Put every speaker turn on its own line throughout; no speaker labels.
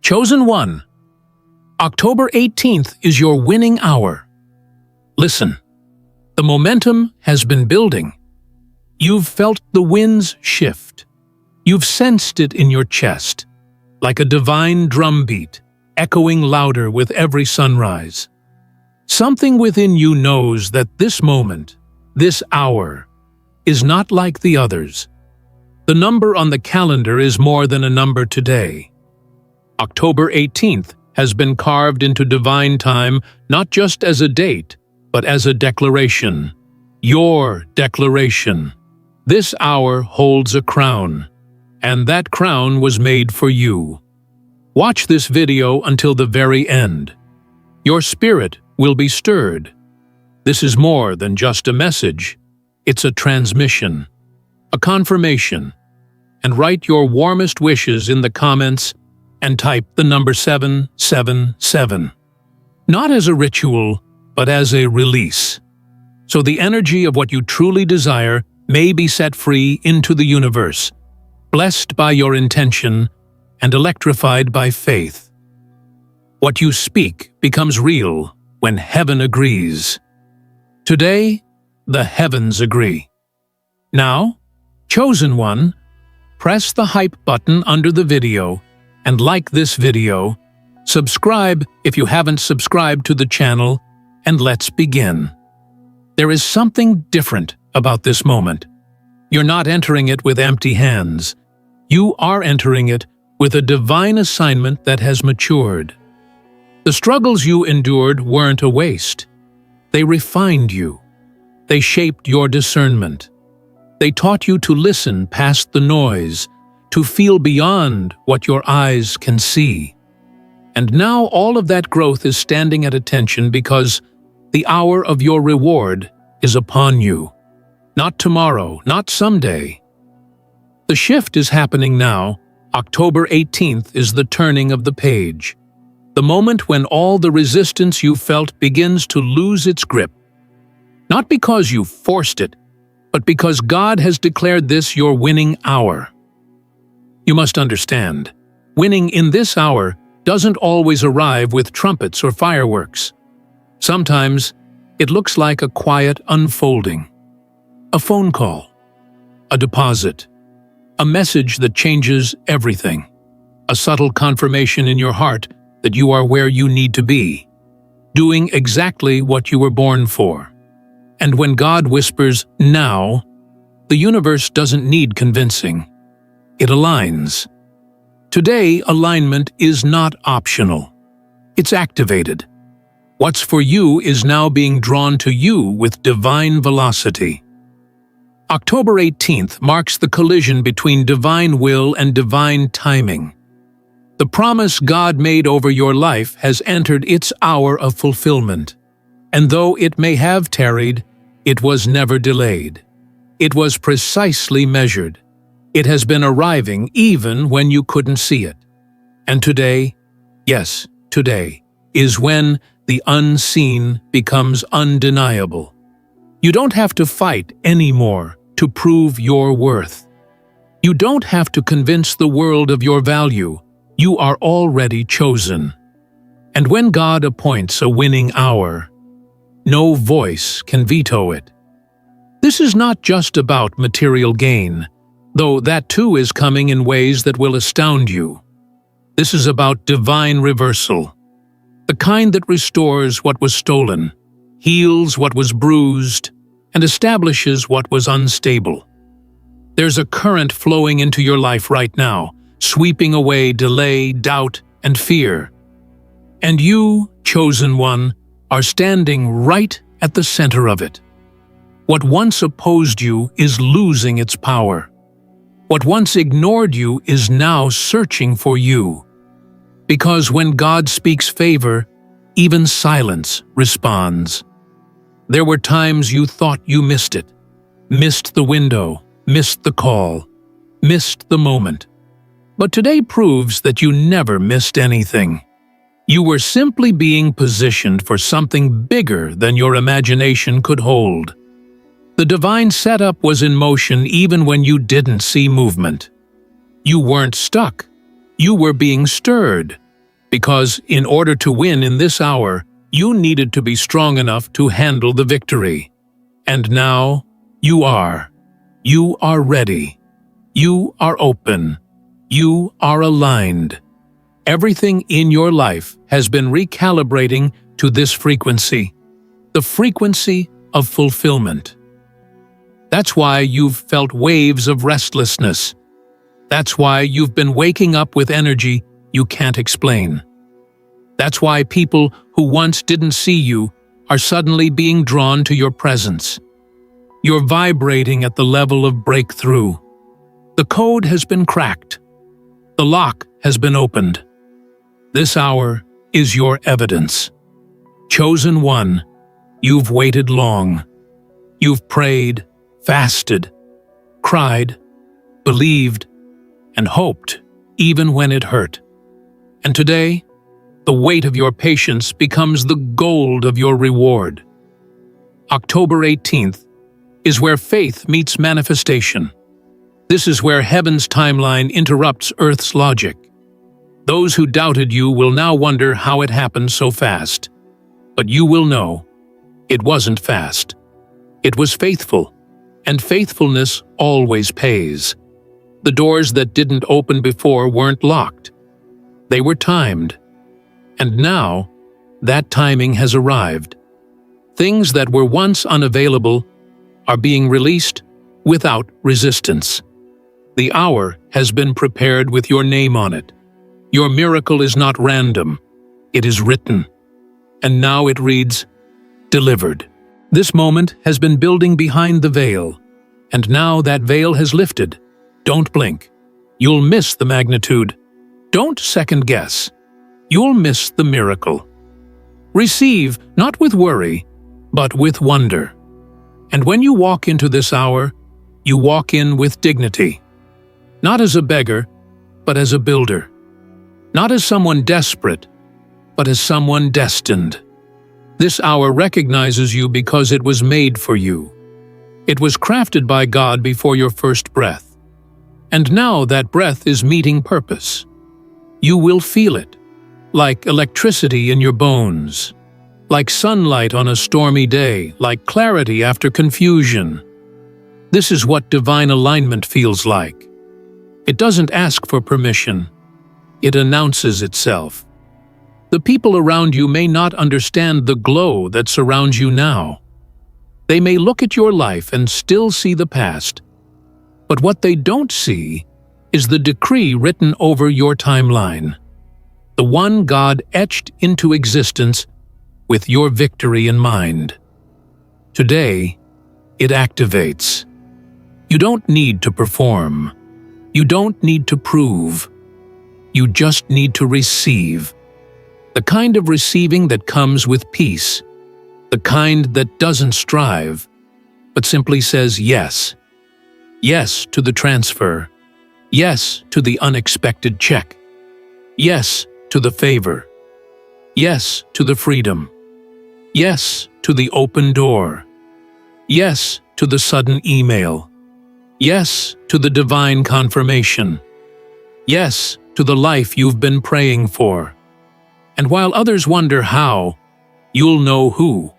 Chosen one, October 18th is your winning hour. Listen, the momentum has been building. You've felt the winds shift. You've sensed it in your chest, like a divine drumbeat, echoing louder with every sunrise. Something within you knows that this moment, this hour, is not like the others. The number on the calendar is more than a number today. October 18th has been carved into divine time not just as a date, but as a declaration. Your declaration. This hour holds a crown, and that crown was made for you. Watch this video until the very end. Your spirit will be stirred. This is more than just a message. It's a transmission, a confirmation. And write your warmest wishes in the comments and type the number 777. Not as a ritual, but as a release. So the energy of what you truly desire may be set free into the universe, blessed by your intention and electrified by faith. What you speak becomes real when heaven agrees. Today, the heavens agree. Now, chosen one, press the hype button under the video and like this video, subscribe if you haven't subscribed to the channel, and let's begin. There is something different about this moment. You're not entering it with empty hands. You are entering it with a divine assignment that has matured. The struggles you endured weren't a waste. They refined you. They shaped your discernment. They taught you to listen past the noise, to feel beyond what your eyes can see. And now all of that growth is standing at attention because the hour of your reward is upon you. Not tomorrow, not someday. The shift is happening now. October 18th is the turning of the page. The moment when all the resistance you felt begins to lose its grip. Not because you forced it, but because God has declared this your winning hour. You must understand, winning in this hour doesn't always arrive with trumpets or fireworks. Sometimes, it looks like a quiet unfolding. A phone call. A deposit. A message that changes everything. A subtle confirmation in your heart that you are where you need to be, doing exactly what you were born for. And when God whispers, "Now," the universe doesn't need convincing. It aligns. Today, alignment is not optional. It's activated. What's for you is now being drawn to you with divine velocity. October 18th marks the collision between divine will and divine timing. The promise God made over your life has entered its hour of fulfillment. And though it may have tarried, it was never delayed. It was precisely measured. It has been arriving even when you couldn't see it. And today, yes, today, is when the unseen becomes undeniable. You don't have to fight anymore to prove your worth. You don't have to convince the world of your value. You are already chosen. And when God appoints a winning hour, no voice can veto it. This is not just about material gain, though that too is coming in ways that will astound you. This is about divine reversal, the kind that restores what was stolen, heals what was bruised, and establishes what was unstable. There's a current flowing into your life right now, sweeping away delay, doubt, and fear. And you, chosen one, are standing right at the center of it. What once opposed you is losing its power. What once ignored you is now searching for you. Because when God speaks favor, even silence responds. There were times you thought you missed it, missed the window, missed the call, missed the moment. But today proves that you never missed anything. You were simply being positioned for something bigger than your imagination could hold. The divine setup was in motion even when you didn't see movement. You weren't stuck. You were being stirred, Because in order to win in this hour, you needed to be strong enough to handle the victory. And now, you are. You are ready. You are open. You are aligned. Everything in your life has been recalibrating to this frequency, the frequency of fulfillment. That's why you've felt waves of restlessness. That's why you've been waking up with energy you can't explain. That's why people who once didn't see you are suddenly being drawn to your presence. You're vibrating at the level of breakthrough. The code has been cracked. The lock has been opened. This hour is your evidence. Chosen one, you've waited long. You've prayed, fasted, cried, believed, and hoped even when it hurt. And today, the weight of your patience becomes the gold of your reward. October 18th is where faith meets manifestation. This is where heaven's timeline interrupts Earth's logic. Those who doubted you will now wonder how it happened so fast. But you will know, it wasn't fast. It was faithful, and faithfulness always pays. The doors that didn't open before weren't locked. They were timed. And now, that timing has arrived. Things that were once unavailable are being released without resistance. The hour has been prepared with your name on it. Your miracle is not random. It is written. And now it reads, delivered. This moment has been building behind the veil, and now that veil has lifted. Don't blink. You'll miss the magnitude. Don't second guess. You'll miss the miracle. Receive, not with worry, but with wonder. And when you walk into this hour, you walk in with dignity. Not as a beggar, but as a builder. Not as someone desperate, but as someone destined. This hour recognizes you because it was made for you. It was crafted by God before your first breath. And now that breath is meeting purpose. You will feel it, like electricity in your bones, like sunlight on a stormy day, like clarity after confusion. This is what divine alignment feels like. It doesn't ask for permission. It announces itself. The people around you may not understand the glow that surrounds you now. They may look at your life and still see the past. But what they don't see is the decree written over your timeline. The one God etched into existence with your victory in mind. Today, it activates. You don't need to perform. You don't need to prove. You just need to receive. The kind of receiving that comes with peace. The kind that doesn't strive, but simply says yes. Yes to the transfer. Yes to the unexpected check. Yes to the favor. Yes to the freedom. Yes to the open door. Yes to the sudden email. Yes to the divine confirmation. Yes to the life you've been praying for. And while others wonder how, you'll know who.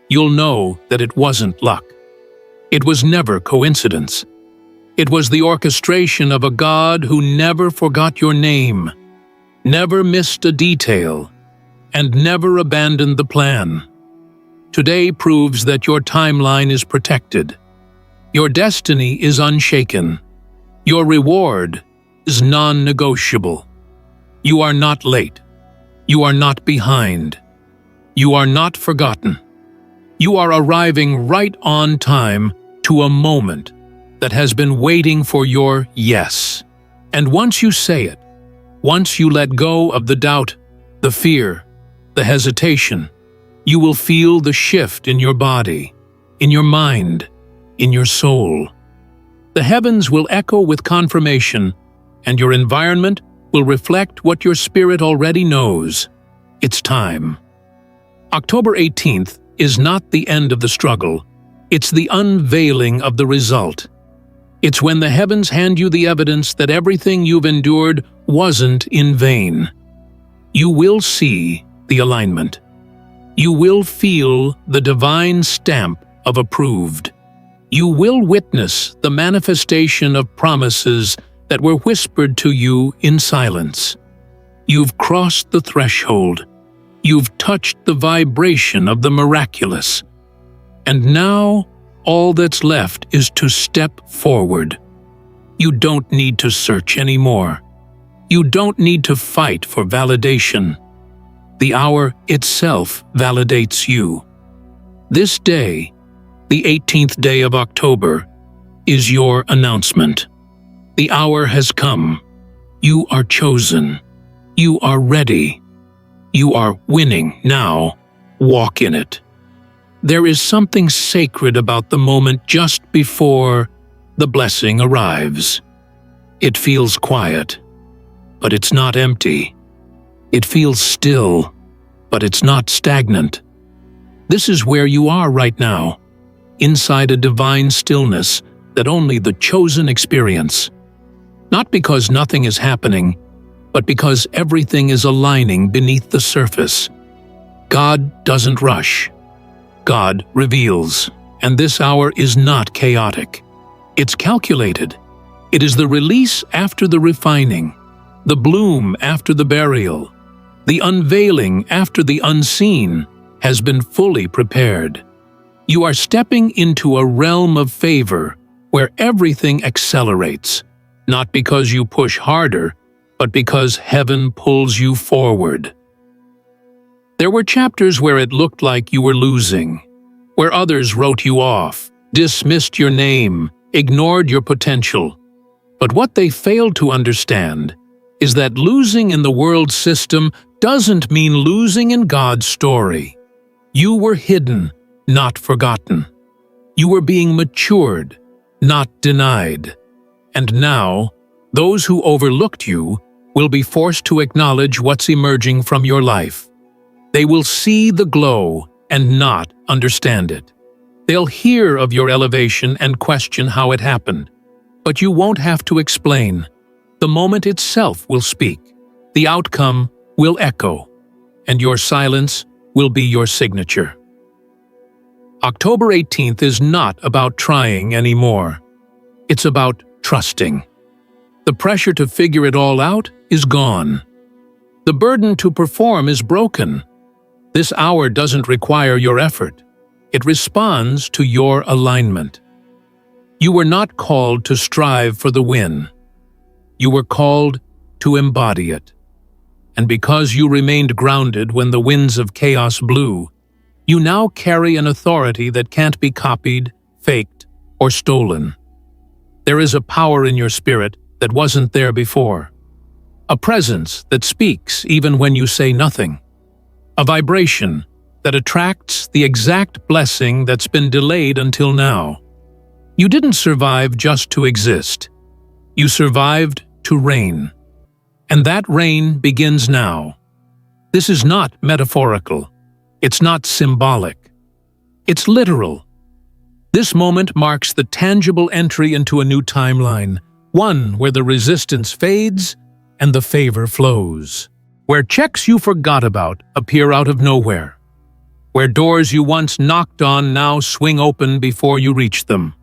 You'll know that it wasn't luck. It was never coincidence. It was the orchestration of a God who never forgot your name, never missed a detail, and never abandoned the plan. Today proves that your timeline is protected. Your destiny is unshaken. Your reward is non-negotiable. You are not late. You are not behind. You are not forgotten. You are arriving right on time to a moment that has been waiting for your yes. And once you say it, once you let go of the doubt, the fear, the hesitation, you will feel the shift in your body, in your mind, in your soul. The heavens will echo with confirmation, and your environment will reflect what your spirit already knows. It's time. October 18th is not the end of the struggle. It's the unveiling of the result. It's when the heavens hand you the evidence that everything you've endured wasn't in vain. You will see the alignment. You will feel the divine stamp of approved. You will witness the manifestation of promises that were whispered to you in silence. You've crossed the threshold. You've touched the vibration of the miraculous. And now, all that's left is to step forward. You don't need to search anymore. You don't need to fight for validation. The hour itself validates you. This day, the 18th day of October, is your announcement. The hour has come. You are chosen. You are ready. You are winning now. Walk in it. There is something sacred about the moment just before the blessing arrives. It feels quiet, but it's not empty. It feels still, but it's not stagnant. This is where you are right now, inside a divine stillness that only the chosen experience. Not because nothing is happening, but because everything is aligning beneath the surface. God doesn't rush. God reveals, and this hour is not chaotic. It's calculated. It is the release after the refining, the bloom after the burial, the unveiling after the unseen has been fully prepared. You are stepping into a realm of favor where everything accelerates, not because you push harder, but because heaven pulls you forward. There were chapters where it looked like you were losing, where others wrote you off, dismissed your name, ignored your potential. But what they failed to understand is that losing in the world system doesn't mean losing in God's story. You were hidden, not forgotten. You were being matured, not denied. And now, those who overlooked you will be forced to acknowledge what's emerging from your life. They will see the glow and not understand it. They'll hear of your elevation and question how it happened. But you won't have to explain. The moment itself will speak. The outcome will echo. And your silence will be your signature. October 18th is not about trying anymore. It's about trusting. The pressure to figure it all out is gone. The burden to perform is broken. This hour doesn't require your effort. It responds to your alignment. You were not called to strive for the win. You were called to embody it. And because you remained grounded when the winds of chaos blew, you now carry an authority that can't be copied, faked, or stolen. There is a power in your spirit that wasn't there before. A presence that speaks even when you say nothing. A vibration that attracts the exact blessing that's been delayed until now. You didn't survive just to exist. You survived to reign. And that reign begins now. This is not metaphorical. It's not symbolic. It's literal. This moment marks the tangible entry into a new timeline, one where the resistance fades and the favor flows. Where checks you forgot about appear out of nowhere. Where doors you once knocked on now swing open before you reach them.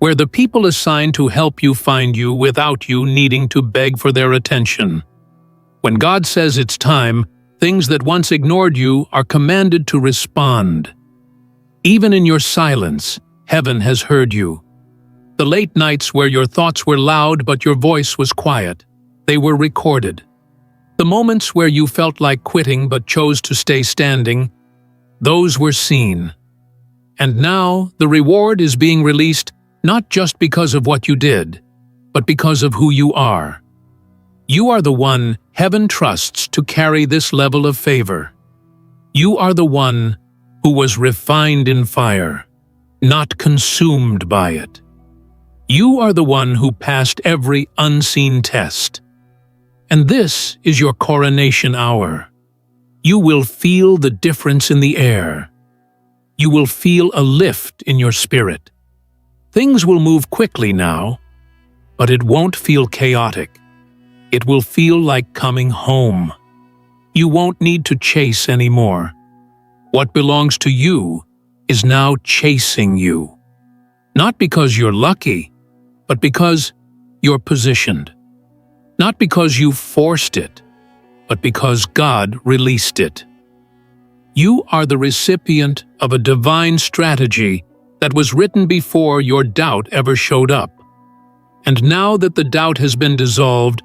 Where the people assigned to help you find you without you needing to beg for their attention. When God says it's time, things that once ignored you are commanded to respond. Even in your silence, heaven has heard you. The late nights where your thoughts were loud but your voice was quiet, they were recorded. The moments where you felt like quitting but chose to stay standing, those were seen. And now the reward is being released not just because of what you did, but because of who you are. You are the one heaven trusts to carry this level of favor. You are the one who was refined in fire, not consumed by it. You are the one who passed every unseen test. And this is your coronation hour. You will feel the difference in the air. You will feel a lift in your spirit. Things will move quickly now, but it won't feel chaotic. It will feel like coming home. You won't need to chase anymore. What belongs to you is now chasing you. Not because you're lucky, but because you're positioned. Not because you forced it, but because God released it. You are the recipient of a divine strategy that was written before your doubt ever showed up. And now that the doubt has been dissolved,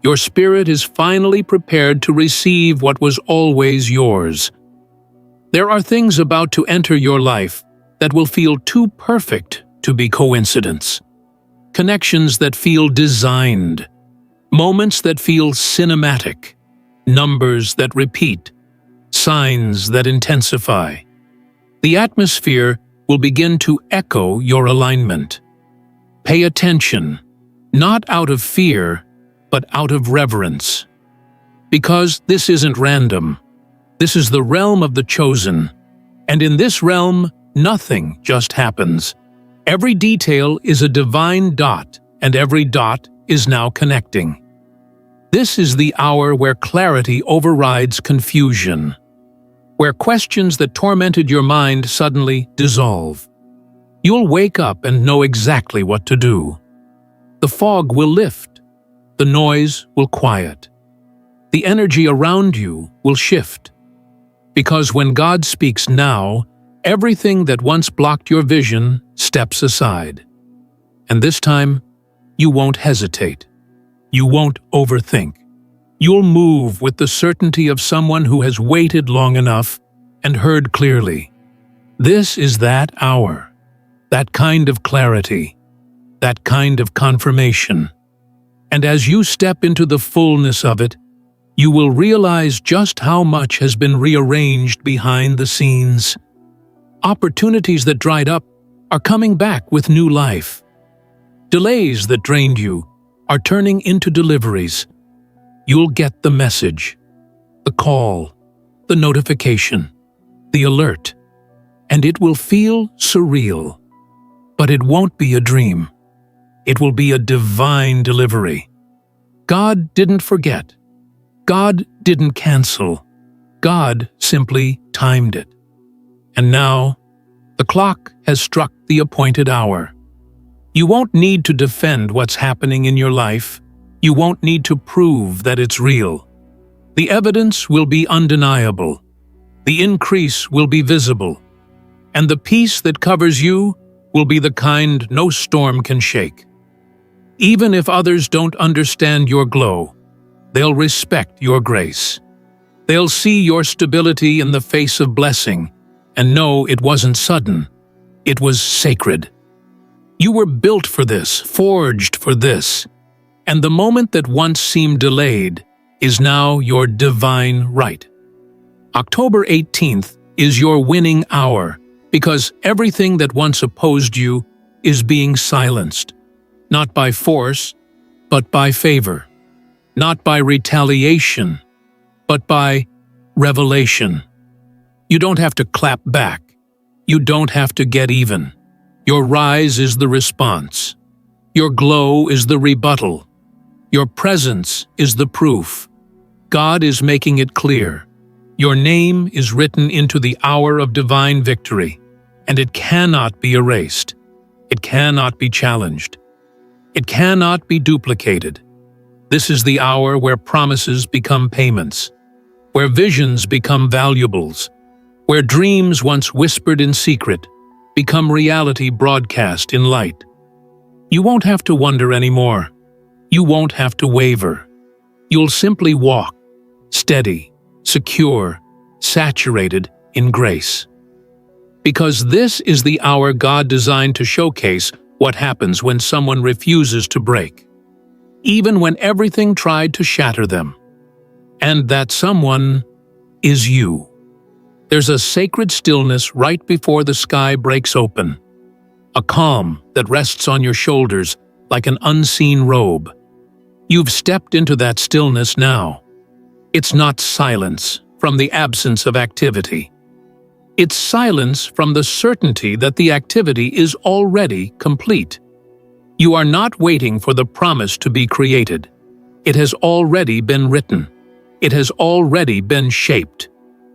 your spirit is finally prepared to receive what was always yours. There are things about to enter your life that will feel too perfect to be coincidence. Connections that feel designed. Moments that feel cinematic. Numbers that repeat. Signs that intensify. The atmosphere will begin to echo your alignment. Pay attention, not out of fear, but out of reverence. Because this isn't random. This is the realm of the chosen. And in this realm, nothing just happens. Every detail is a divine dot, and every dot is now connecting. This is the hour where clarity overrides confusion, where questions that tormented your mind suddenly dissolve. You'll wake up and know exactly what to do. The fog will lift. The noise will quiet. The energy around you will shift. Because when God speaks now, everything that once blocked your vision steps aside. And this time, you won't hesitate. You won't overthink. You'll move with the certainty of someone who has waited long enough and heard clearly. This is that hour, that kind of clarity, that kind of confirmation. And as you step into the fullness of it, you will realize just how much has been rearranged behind the scenes. Opportunities that dried up are coming back with new life. Delays that drained you are turning into deliveries. You'll get the message, the call, the notification, the alert, and it will feel surreal. But it won't be a dream. It will be a divine delivery. God didn't forget. God didn't cancel. God simply timed it. And now, the clock has struck the appointed hour. You won't need to defend what's happening in your life. You won't need to prove that it's real. The evidence will be undeniable. The increase will be visible. And the peace that covers you will be the kind no storm can shake. Even if others don't understand your glow, they'll respect your grace. They'll see your stability in the face of blessing and know it wasn't sudden, it was sacred. You were built for this, forged for this, and the moment that once seemed delayed is now your divine right. October 18th is your winning hour because everything that once opposed you is being silenced. Not by force, but by favor. Not by retaliation, but by revelation. You don't have to clap back. You don't have to get even. Your rise is the response. Your glow is the rebuttal. Your presence is the proof. God is making it clear. Your name is written into the hour of divine victory, and it cannot be erased. It cannot be challenged. It cannot be duplicated. This is the hour where promises become payments, where visions become valuables, where dreams once whispered in secret become reality broadcast in light. You won't have to wonder anymore. You won't have to waver. You'll simply walk, steady, secure, saturated in grace. Because this is the hour God designed to showcase what happens when someone refuses to break, even when everything tried to shatter them. And that someone is you. There's a sacred stillness right before the sky breaks open, a calm that rests on your shoulders like an unseen robe. You've stepped into that stillness now. It's not silence from the absence of activity. It's silence from the certainty that the activity is already complete. You are not waiting for the promise to be created. It has already been written. It has already been shaped.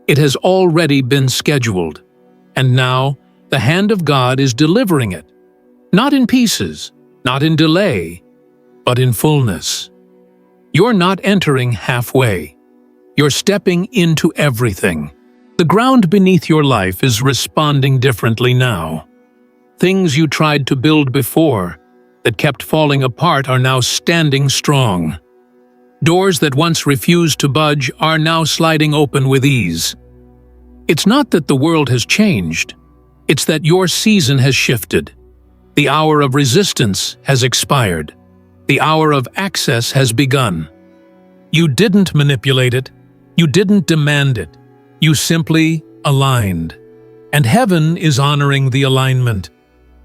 It has already been scheduled. And now, the hand of God is delivering it. Not in pieces, not in delay, but in fullness. You're not entering halfway. You're stepping into everything. The ground beneath your life is responding differently now. Things you tried to build before, that kept falling apart, are now standing strong. Doors that once refused to budge are now sliding open with ease. It's not that the world has changed. It's that your season has shifted. The hour of resistance has expired. The hour of access has begun. You didn't manipulate it. You didn't demand it. You simply aligned. And heaven is honoring the alignment.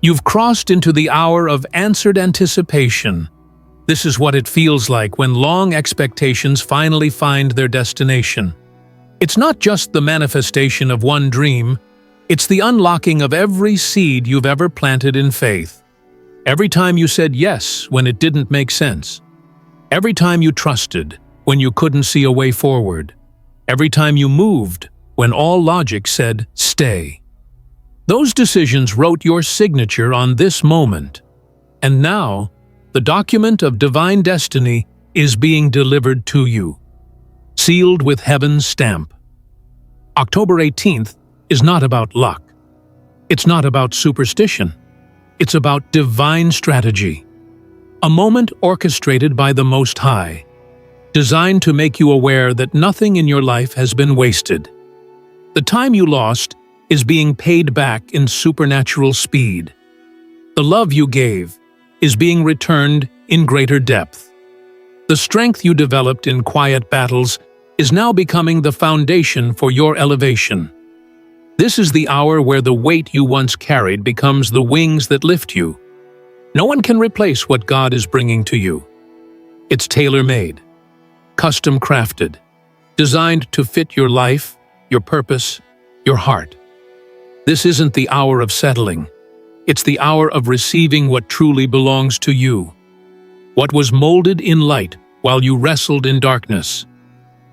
You've crossed into the hour of answered anticipation. This is what it feels like when long expectations finally find their destination. It's not just the manifestation of one dream, it's the unlocking of every seed you've ever planted in faith. Every time you said yes when it didn't make sense. Every time you trusted when you couldn't see a way forward. Every time you moved when all logic said stay. Those decisions wrote your signature on this moment. And now, the document of divine destiny is being delivered to you, sealed with heaven's stamp. October 18th is not about luck. It's not about superstition. It's about divine strategy. A moment orchestrated by the Most High, designed to make you aware that nothing in your life has been wasted. The time you lost is being paid back in supernatural speed. The love you gave is being returned in greater depth. The strength you developed in quiet battles is now becoming the foundation for your elevation. This is the hour where the weight you once carried becomes the wings that lift you. No one can replace what God is bringing to you. It's tailor-made, custom-crafted, designed to fit your life, your purpose, your heart. This isn't the hour of settling. It's the hour of receiving what truly belongs to you. What was molded in light while you wrestled in darkness.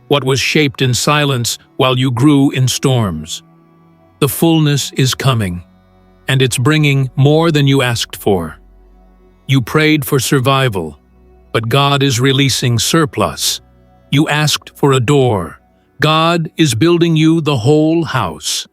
What was shaped in silence while you grew in storms. The fullness is coming, and it's bringing more than you asked for. You prayed for survival, but God is releasing surplus. You asked for a door. God is building you the whole house.